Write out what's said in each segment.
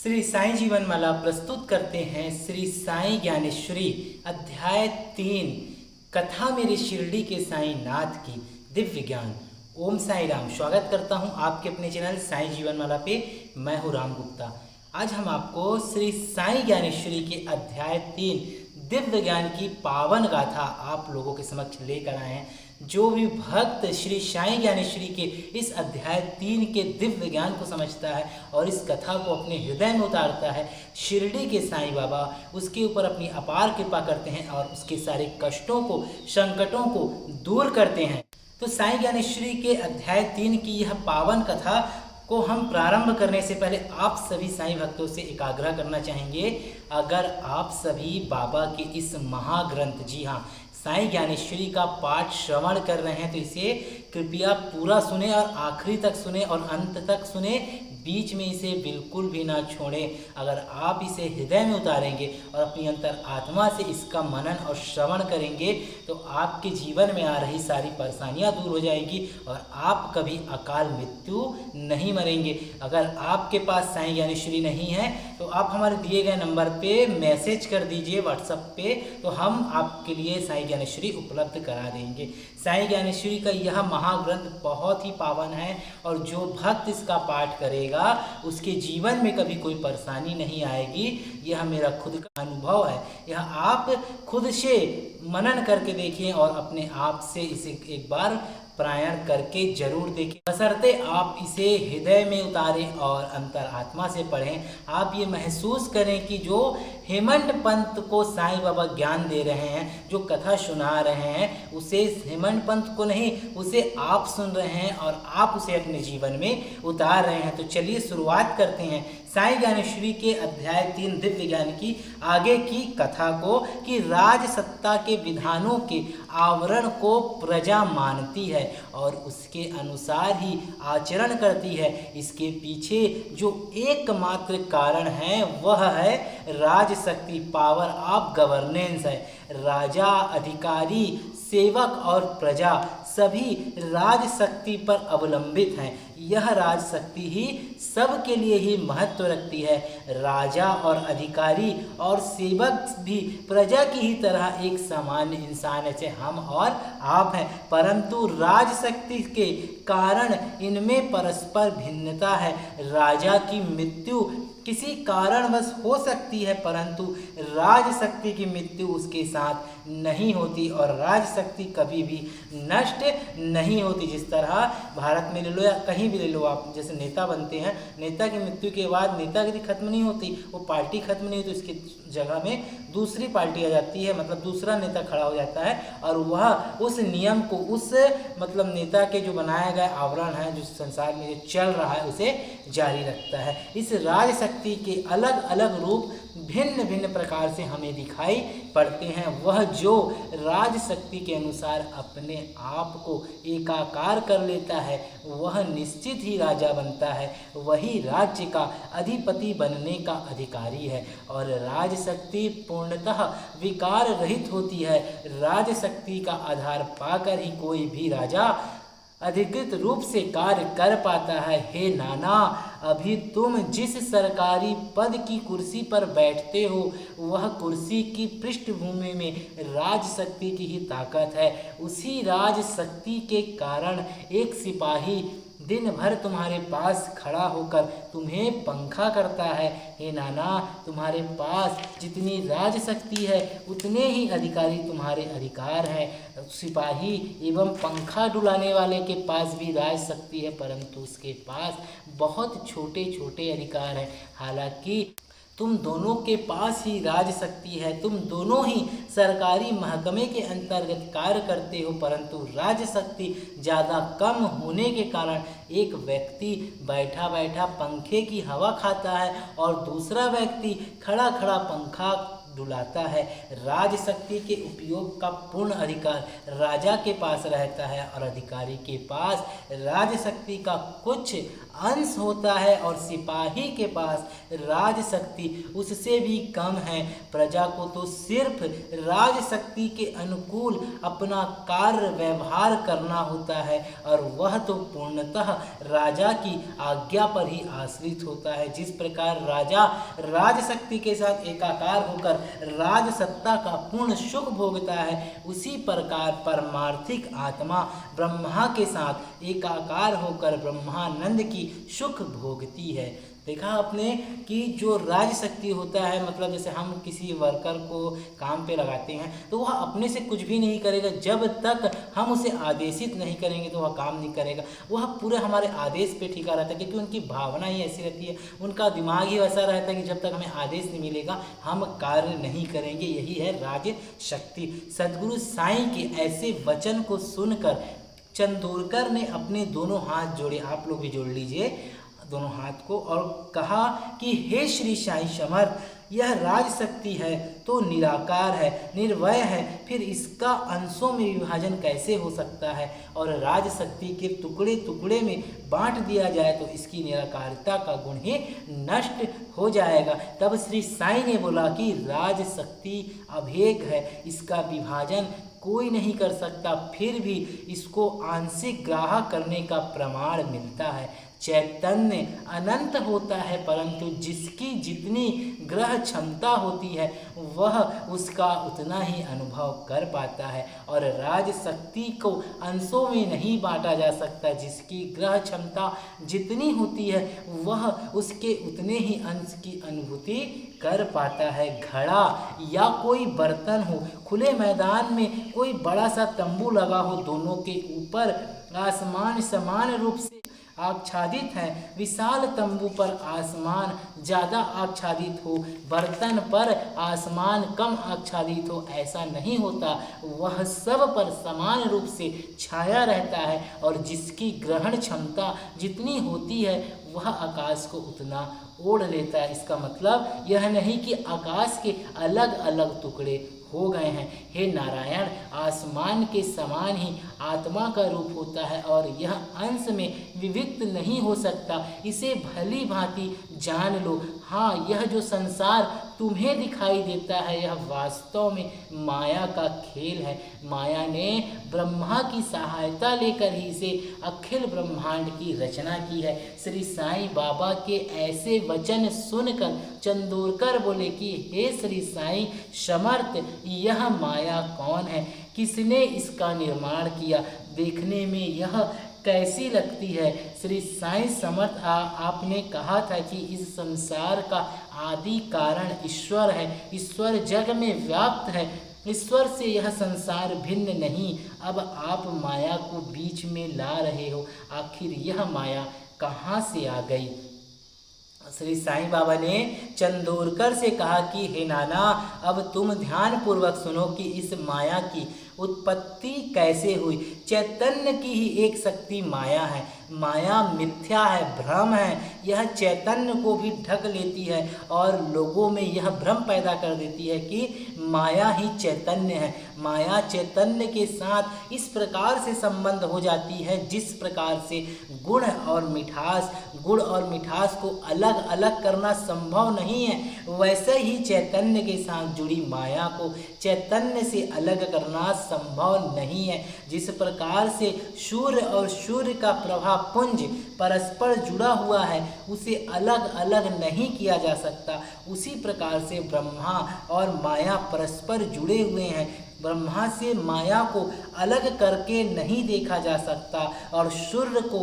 श्री साई जीवन माला प्रस्तुत करते हैं श्री साई ज्ञानेश्वरी अध्याय 3 कथा मेरे शिरडी के साई नाथ की दिव्य ज्ञान। ओम साई राम। स्वागत करता हूं आपके अपने चैनल साई जीवन माला पे। मैं हूं राम गुप्ता। आज हम आपको श्री साई ज्ञानेश्वरी के अध्याय 3 दिव्य ज्ञान की पावन गाथा आप लोगों के समक्ष लेकर आए हैं। जो भी भक्त श्री साई ज्ञानेश्वरी के इस अध्याय 3 के दिव्य ज्ञान को समझता है और इस कथा को अपने हृदय में उतारता है, शिरडी के साईं बाबा उसके ऊपर अपनी अपार कृपा करते हैं और उसके सारे कष्टों को, संकटों को दूर करते हैं। तो साई ज्ञानेश्वरी के अध्याय 3 की यह पावन कथा को हम प्रारंभ करने से पहले आप सभी साईं भक्तों से एक आग्रह करना चाहेंगे। अगर आप सभी बाबा के इस महाग्रंथ, जी हाँ, साई ज्ञानेश्वरी का पाठ श्रवण कर रहे हैं तो इसे कृपया पूरा सुने और आखिरी तक सुने और अंत तक सुने, बीच में इसे बिल्कुल भी ना छोड़ें। अगर आप इसे हृदय में उतारेंगे और अपनी अंतर आत्मा से इसका मनन और श्रवण करेंगे तो आपके जीवन में आ रही सारी परेशानियां दूर हो जाएगी और आप कभी अकाल मृत्यु नहीं मरेंगे। अगर आपके पास साई ज्ञानेश्वरी नहीं है तो आप हमारे दिए गए नंबर पे मैसेज कर दीजिए व्हाट्सएप पे, तो हम आपके लिए साई ज्ञानेश्वरी उपलब्ध करा देंगे। साई ज्ञानेश्वरी का यह महाग्रंथ बहुत ही पावन है और जो भक्त इसका पाठ करेगा उसके जीवन में कभी कोई परेशानी नहीं आएगी। यह मेरा खुद का अनुभव है। यह आप खुद से मनन करके देखिए और अपने आप से इसे एक बार पारायण करके जरूर देखें, बशर्ते आप इसे हृदय में उतारें और अंतर आत्मा से पढ़ें। आप ये महसूस करें कि जो हेमंत पंत को साईं बाबा ज्ञान दे रहे हैं, जो कथा सुना रहे हैं, उसे हेमंत पंत को नहीं, उसे आप सुन रहे हैं और आप उसे अपने जीवन में उतार रहे हैं। तो चलिए शुरुआत करते हैं साई ज्ञानेश्वरी के अध्याय 3 दिव्य ज्ञान की आगे की कथा को कि राज सत्ता के विधानों के आवरण को प्रजा मानती है और उसके अनुसार ही आचरण करती है। इसके पीछे जो एकमात्र कारण है वह है राज शक्ति, पावर ऑफ गवर्नेंस है। राजा, अधिकारी, सेवक और प्रजा सभी राज शक्ति पर अवलंबित हैं। यह राज शक्ति ही सबके लिए ही महत्व रखती है। राजा और अधिकारी और सेवक भी प्रजा की ही तरह एक सामान्य इंसान जैसे हम और आप हैं, परंतु राज शक्ति के कारण इनमें परस्पर भिन्नता है। राजा की मृत्यु किसी कारणवश हो सकती है परंतु राज शक्ति की मृत्यु उसके साथ नहीं होती और राज शक्ति कभी भी नष्ट नहीं होती। जिस तरह भारत में ले लो या कहीं भी ले लो, आप जैसे नेता बनते हैं, नेता की मृत्यु के बाद नेतागिरी खत्म नहीं होती, वो पार्टी खत्म नहीं होती, उसकी जगह में दूसरी पार्टी आ जाती है, मतलब दूसरा नेता खड़ा हो जाता है और वह उस नियम को, उस मतलब नेता के जो बनाया गया आवरण है, जो संसार में जो चल रहा है, उसे जारी रखता है। इस राज शक्ति के अलग अलग रूप भिन्न भिन्न प्रकार से हमें दिखाई पड़ते हैं। वह जो राज शक्ति के अनुसार अपने आप को एकाकार कर लेता है वह निश्चित ही राजा बनता है, वही राज्य का अधिपति बनने का अधिकारी है। और राज शक्ति पूर्णतः विकार रहित होती है। राज शक्ति का आधार पाकर ही कोई भी राजा अधिकृत रूप से कार्य कर पाता है। हे नाना, अभी तुम जिस सरकारी पद की कुर्सी पर बैठते हो वह कुर्सी की पृष्ठभूमि में राज शक्ति की ही ताकत है। उसी राज शक्ति के कारण एक सिपाही दिन भर तुम्हारे पास खड़ा होकर तुम्हें पंखा करता है। हे नाना, तुम्हारे पास जितनी राज शक्ति है उतने ही अधिकारी तुम्हारे अधिकार हैं। सिपाही एवं पंखा डुलाने वाले के पास भी राज शक्ति है परंतु उसके पास बहुत छोटे छोटे अधिकार हैं। हालांकि तुम दोनों के पास ही राज शक्ति है, तुम दोनों ही सरकारी महकमे के अंतर्गत कार्य करते हो, परंतु राज शक्ति ज़्यादा कम होने के कारण एक व्यक्ति बैठा बैठा पंखे की हवा खाता है और दूसरा व्यक्ति खड़ा खड़ा पंखा डुलाता है। राज शक्ति के उपयोग का पूर्ण अधिकार राजा के पास रहता है और अधिकारी के पास राज शक्ति का कुछ अंश होता है और सिपाही के पास राज शक्ति उससे भी कम है। प्रजा को तो सिर्फ राज शक्ति के अनुकूल अपना कार्य व्यवहार करना होता है और वह तो पूर्णतः राजा की आज्ञा पर ही आश्रित होता है। जिस प्रकार राजा राज शक्ति के साथ एकाकार होकर राज सत्ता का पूर्ण सुख भोगता है, उसी प्रकार परमार्थिक आत्मा ब्रह्मा के साथ एकाकार होकर ब्रह्मानंद की सुख भोगती है। देखा आपने कि जो राज शक्ति होता है, मतलब जैसे हम किसी वर्कर को काम पे लगाते हैं तो वह अपने से कुछ भी नहीं करेगा, जब तक हम उसे आदेशित नहीं करेंगे तो वह काम नहीं करेगा। वह पूरे हमारे आदेश पे टिका रहता है, क्योंकि उनकी भावना ही ऐसी रहती है, उनका दिमाग ही वैसा रहता है कि जब तक हमें आदेश नहीं मिलेगा हम कार्य नहीं करेंगे। यही है राज शक्ति। सद्गुरु साईं के ऐसे वचन को सुनकर चंदोरकर ने अपने दोनों हाथ जोड़े, आप लोग भी जोड़ लीजिए दोनों हाथ को, और कहा कि हे श्री साईं समर्थ, यह राज शक्ति है तो निराकार है, निर्वय है, फिर इसका अंशों में विभाजन कैसे हो सकता है? और राज शक्ति के टुकड़े टुकड़े में बांट दिया जाए तो इसकी निराकारिता का गुण ही नष्ट हो जाएगा। तब श्री साईं ने बोला कि राज शक्ति अभेद है, इसका विभाजन कोई नहीं कर सकता, फिर भी इसको आंशिक ग्राह्य करने का प्रमाण मिलता है। चैतन्य अनंत होता है, परंतु जिसकी जितनी ग्रह क्षमता होती है वह उसका उतना ही अनुभव कर पाता है। और राज शक्ति को अंशों में नहीं बांटा जा सकता, जिसकी ग्रह क्षमता जितनी होती है वह उसके उतने ही अंश की अनुभूति कर पाता है। घड़ा या कोई बर्तन हो, खुले मैदान में कोई बड़ा सा तंबू लगा हो, दोनों के ऊपर आसमान समान रूप से आच्छादित है, विशाल तंबू पर आसमान ज़्यादा आच्छादित हो, बर्तन पर आसमान कम आच्छादित हो, ऐसा नहीं होता। वह सब पर समान रूप से छाया रहता है और जिसकी ग्रहण क्षमता जितनी होती है वह आकाश को उतना ओढ़ लेता है। इसका मतलब यह नहीं कि आकाश के अलग अलग टुकड़े हो गए हैं। हे नारायण, आसमान के समान ही आत्मा का रूप होता है और यह अंश में विविक्त नहीं हो सकता, इसे भली भांति जान लो। हाँ, यह जो संसार तुम्हें दिखाई देता है यह वास्तव में माया का खेल है। माया ने ब्रह्मा की सहायता लेकर ही इसे अखिल ब्रह्मांड की रचना की है। श्री साईं बाबा के ऐसे वचन सुनकर चंदोरकर बोले कि हे श्री साईं समर्थ, यह माया कौन है? किसने इसका निर्माण किया? देखने में यह कैसी लगती है? श्री साईं समर्थ, आपने कहा था कि इस संसार का आदि कारण ईश्वर है, ईश्वर जग में व्याप्त है, ईश्वर से यह संसार भिन्न नहीं। अब आप माया को बीच में ला रहे हो, आखिर यह माया कहाँ से आ गई? श्री साईं बाबा ने चंदोरकर से कहा कि हे नाना, अब तुम ध्यान पूर्वक सुनो कि इस माया की उत्पत्ति कैसे हुई। चैतन्य की ही एक शक्ति माया है। माया मिथ्या है, भ्रम है, यह चैतन्य को भी ढक लेती है और लोगों में यह भ्रम पैदा कर देती है कि माया ही चैतन्य है। माया चैतन्य के साथ इस प्रकार से संबंध हो जाती है जिस प्रकार से गुण और मिठास को अलग अलग करना संभव नहीं है, वैसे ही चैतन्य के साथ जुड़ी माया को चैतन्य से अलग करना संभव नहीं है। जिस प्रकार से सूर्य और सूर्य का प्रभा पुंज परस्पर जुड़ा हुआ है, उसे अलग अलग नहीं किया जा सकता, उसी प्रकार से ब्रह्मा और माया परस्पर जुड़े हुए हैं। ब्रह्मा से माया को अलग करके नहीं देखा जा सकता और सूर्य को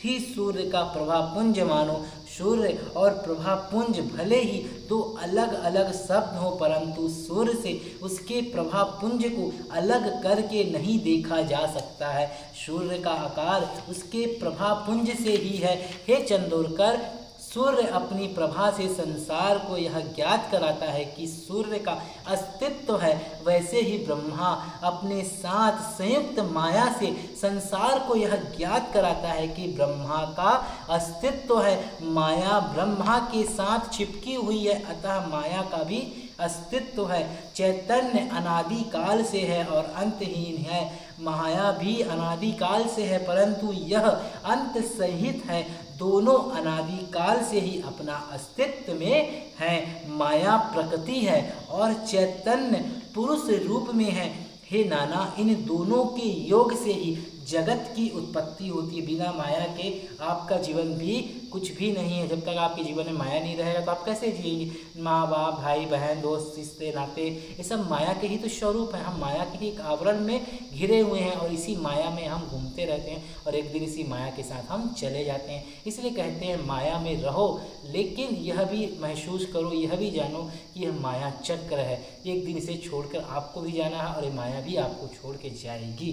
ही सूर्य का प्रभापुंज मानो। सूर्य और प्रभापुंज भले ही दो अलग अलग शब्द हो, परंतु सूर्य से उसके प्रभापुंज को अलग करके नहीं देखा जा सकता है। सूर्य का आकार उसके प्रभापुंज से ही है। हे चंदोरकर, सूर्य अपनी प्रभा से संसार को यह ज्ञात कराता है कि सूर्य का अस्तित्व है, वैसे ही ब्रह्मा अपने साथ संयुक्त माया से संसार को यह ज्ञात कराता है कि ब्रह्मा का अस्तित्व है। माया ब्रह्मा के साथ चिपकी हुई है, अतः माया का भी अस्तित्व है। चैतन्य अनादि काल से है और अंतहीन है। माया भी अनादि काल से है परंतु यह अंत सहित है। दोनों अनादि काल से ही अपना अस्तित्व में है। माया प्रकृति है और चैतन्य पुरुष रूप में है। हे नाना, इन दोनों के योग से ही जगत की उत्पत्ति होती है। बिना माया के आपका जीवन भी कुछ भी नहीं है। जब तक आपके जीवन में माया नहीं रहेगा तो आप कैसे जिएंगे। माँ बाप, भाई बहन, दोस्त, रिश्ते नाते, ये सब माया के ही तो स्वरूप हैं। हम माया के ही एक आवरण में घिरे हुए हैं और इसी माया में हम घूमते रहते हैं और एक दिन इसी माया के साथ हम चले जाते हैं। इसलिए कहते हैं माया में रहो, लेकिन यह भी महसूस करो, यह भी जानो कि यह माया चक्र है। एक दिन इसे छोड़कर आपको भी जाना है और ये माया भी आपको छोड़ के जाएगी।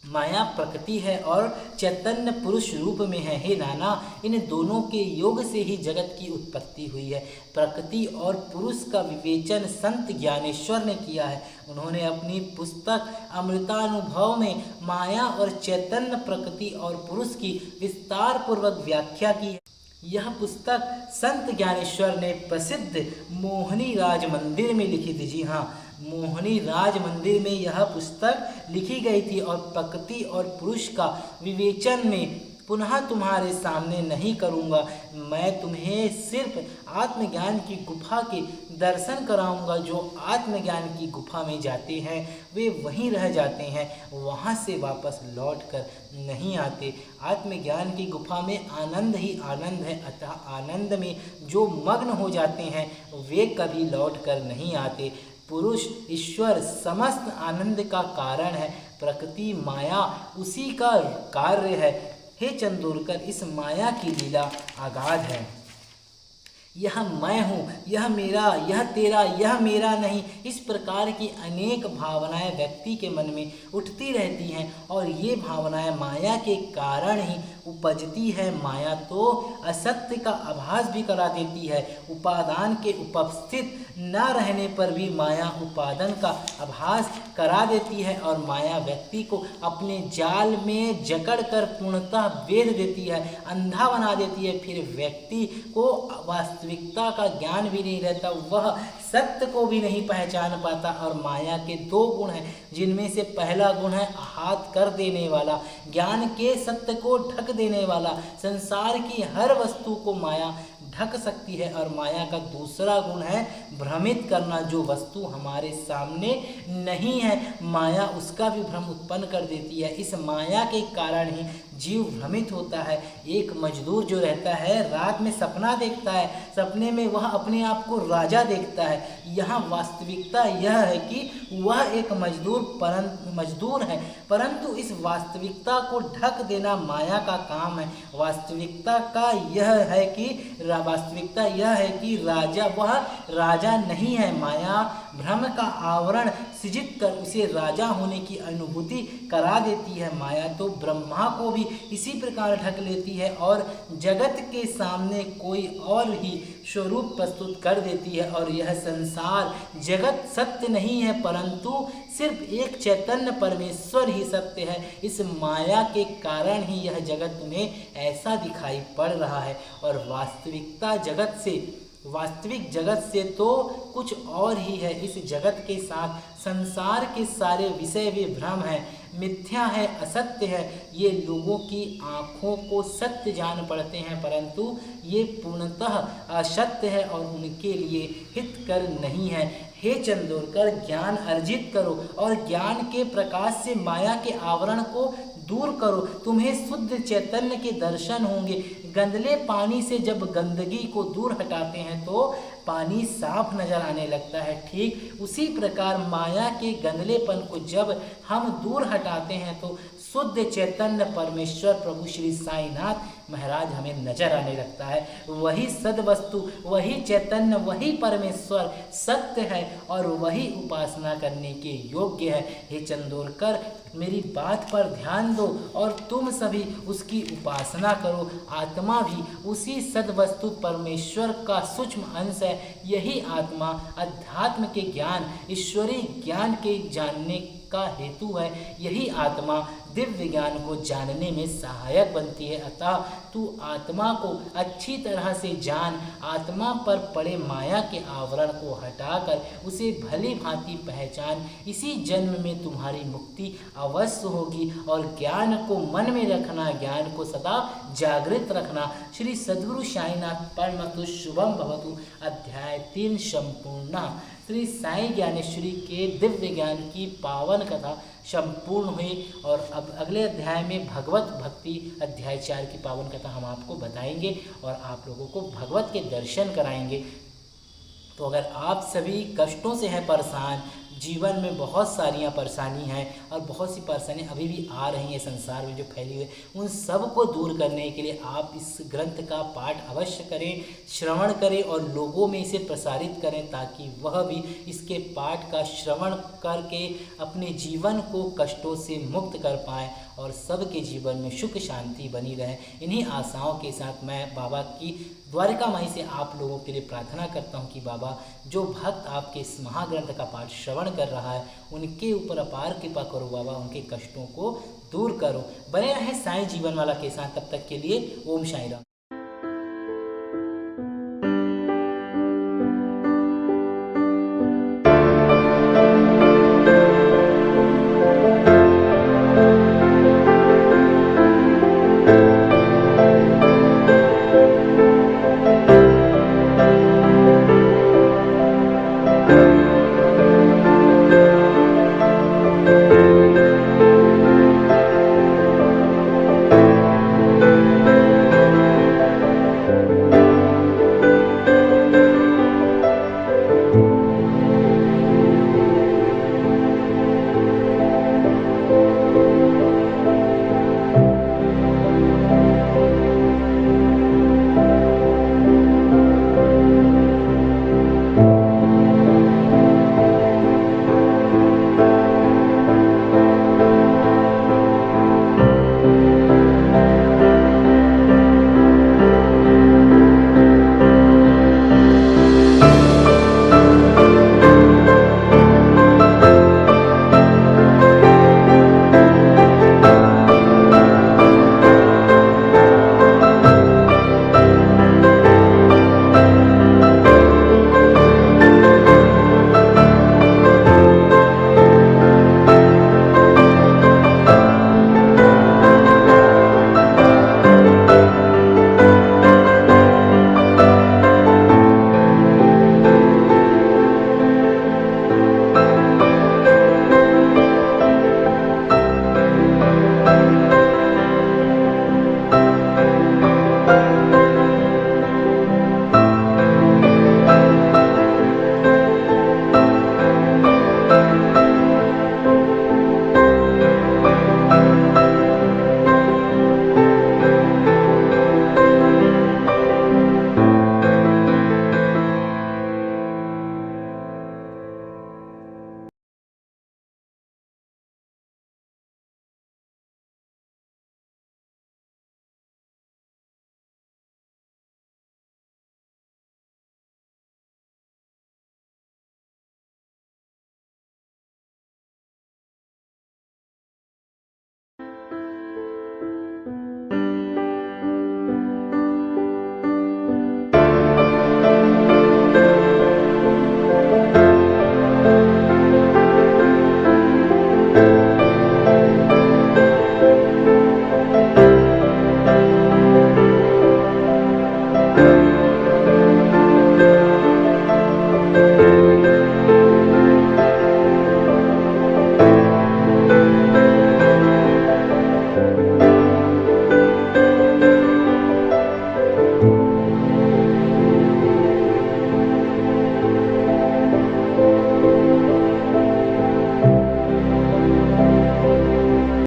माया प्रकृति है और चैतन्य पुरुष रूप में है। हे नाना, इन दोनों के योग से ही जगत की उत्पत्ति हुई है। प्रकृति और पुरुष का विवेचन संत ज्ञानेश्वर ने किया है। उन्होंने अपनी पुस्तक अमृतानुभव में माया और चैतन्य, प्रकृति और पुरुष की विस्तार पूर्वक व्याख्या की है। यह पुस्तक संत ज्ञानेश्वर ने प्रसिद्ध मोहनी राज मंदिर में लिखी थी। जी हाँ, मोहनी राज मंदिर में यह पुस्तक लिखी गई थी और प्रकृति और पुरुष का विवेचन में पुनः तुम्हारे सामने नहीं करूँगा। मैं तुम्हें सिर्फ आत्मज्ञान की गुफा के दर्शन कराऊंगा। जो आत्मज्ञान की गुफा में जाते हैं वे वहीं रह जाते हैं, वहाँ से वापस लौट कर नहीं आते। आत्मज्ञान की गुफा में आनंद ही आनंद है, अतः आनंद में जो मग्न हो जाते हैं वे कभी लौट कर नहीं आते। पुरुष ईश्वर समस्त आनंद का कारण है। प्रकृति माया उसी का कार्य है। हे चंदोरकर, इस माया की लीला अगाध है। यह मैं हूँ, यह मेरा, यह तेरा, यह मेरा नहीं, इस प्रकार की अनेक भावनाएं व्यक्ति के मन में उठती रहती हैं और ये भावनाएं माया के कारण ही उपजती है। माया तो असत्य का आभास भी करा देती है। उपादान के उपस्थित न रहने पर भी माया उपादान का आभास करा देती है और माया व्यक्ति को अपने जाल में जकड़कर पूर्णतः बेध देती है, अंधा बना देती है। फिर व्यक्ति को वास्तविकता का ज्ञान भी नहीं रहता, वह सत्य को भी नहीं पहचान पाता। और माया के दो गुण हैं, जिनमें से पहला गुण है हाथ कर देने वाला, ज्ञान के सत्य को ढक देने वाला। संसार की हर वस्तु को माया ढक सकती है। और माया का दूसरा गुण है भ्रमित करना। जो वस्तु हमारे सामने नहीं है माया उसका भी भ्रम उत्पन्न कर देती है। इस माया के कारण ही जीव भ्रमित होता है। एक मजदूर जो रहता है रात में सपना देखता है, सपने में वह अपने आप को राजा देखता है। यहाँ वास्तविकता यह है कि वह एक मजदूर है, परंतु इस वास्तविकता को ढक देना माया का काम है। वास्तविकता यह है कि राजा वह राजा नहीं है। माया भ्रम का आवरण सृजित कर उसे राजा होने की अनुभूति करा देती है। माया तो ब्रह्मा को भी इसी प्रकार ढक लेती है और जगत के सामने कोई और ही स्वरूप प्रस्तुत कर देती है। और यह संसार जगत सत्य नहीं है, परंतु सिर्फ एक चैतन्य परमेश्वर ही सत्य है। इस माया के कारण ही यह जगत तुम्हें ऐसा दिखाई पड़ रहा है। और वास्तविक जगत से तो कुछ और ही है। इस जगत के साथ संसार के सारे विषय भी भ्रम है, मिथ्या है, असत्य है। ये लोगों की आँखों को सत्य जान पड़ते हैं, परंतु ये पूर्णतः असत्य है और उनके लिए हितकर नहीं है। हे चंदोरकर, ज्ञान अर्जित करो और ज्ञान के प्रकाश से माया के आवरण को दूर करो। तुम्हें शुद्ध चैतन्य के दर्शन होंगे। गंदले पानी से जब गंदगी को दूर हटाते हैं तो पानी साफ नजर आने लगता है। ठीक उसी प्रकार माया के गंदलेपन को जब हम दूर हटाते हैं तो शुद्ध चैतन्य परमेश्वर प्रभु श्री साईनाथ महाराज हमें नजर आने लगता है। वही सद्वस्तु, वही चैतन्य, वही परमेश्वर सत्य है और वही उपासना करने के योग्य है। हे चंदोरकर, मेरी बात पर ध्यान दो और तुम सभी उसकी उपासना करो। आत्मा भी उसी सद्वस्तु परमेश्वर का सूक्ष्म अंश है। यही आत्मा अध्यात्म के ज्ञान, ईश्वरीय ज्ञान के जानने का हेतु है। यही आत्मा दिव्य ज्ञान को जानने में सहायक बनती है। अतः तू आत्मा को अच्छी तरह से जान, आत्मा पर पड़े माया के आवरण को हटाकर उसे भली भांति पहचान। इसी जन्म में तुम्हारी मुक्ति अवश्य होगी। और ज्ञान को मन में रखना, ज्ञान को सदा जागृत रखना। श्री सद्गुरु साईनाथ परमस्तु शुभम भवतु। अध्याय 3 संपूर्ण। श्री साई ज्ञानेश्वरी के दिव्य ज्ञान की पावन कथा संपूर्ण हुई। और अब अगले अध्याय में भगवत भक्ति अध्याय 4 की पावन कथा हम आपको बताएंगे और आप लोगों को भगवत के दर्शन कराएंगे। तो अगर आप सभी कष्टों से हैं परेशान, जीवन में बहुत सारियां परेशानी हैं और बहुत सी परेशानी अभी भी आ रही हैं संसार में जो फैली हुई, उन सब को दूर करने के लिए आप इस ग्रंथ का पाठ अवश्य करें, श्रवण करें और लोगों में इसे प्रसारित करें, ताकि वह भी इसके पाठ का श्रवण करके अपने जीवन को कष्टों से मुक्त कर पाएँ और सबके जीवन में सुख शांति बनी रहे। इन्हीं आशाओं के साथ मैं बाबा की द्वारका माई से आप लोगों के लिए प्रार्थना करता हूं कि बाबा, जो भक्त आपके इस महाग्रंथ का पाठ श्रवण कर रहा है उनके ऊपर अपार कृपा करो बाबा, उनके कष्टों को दूर करो। बने रहें साईं जीवन वाला के साथ। तब तक के लिए ओम साईं राम।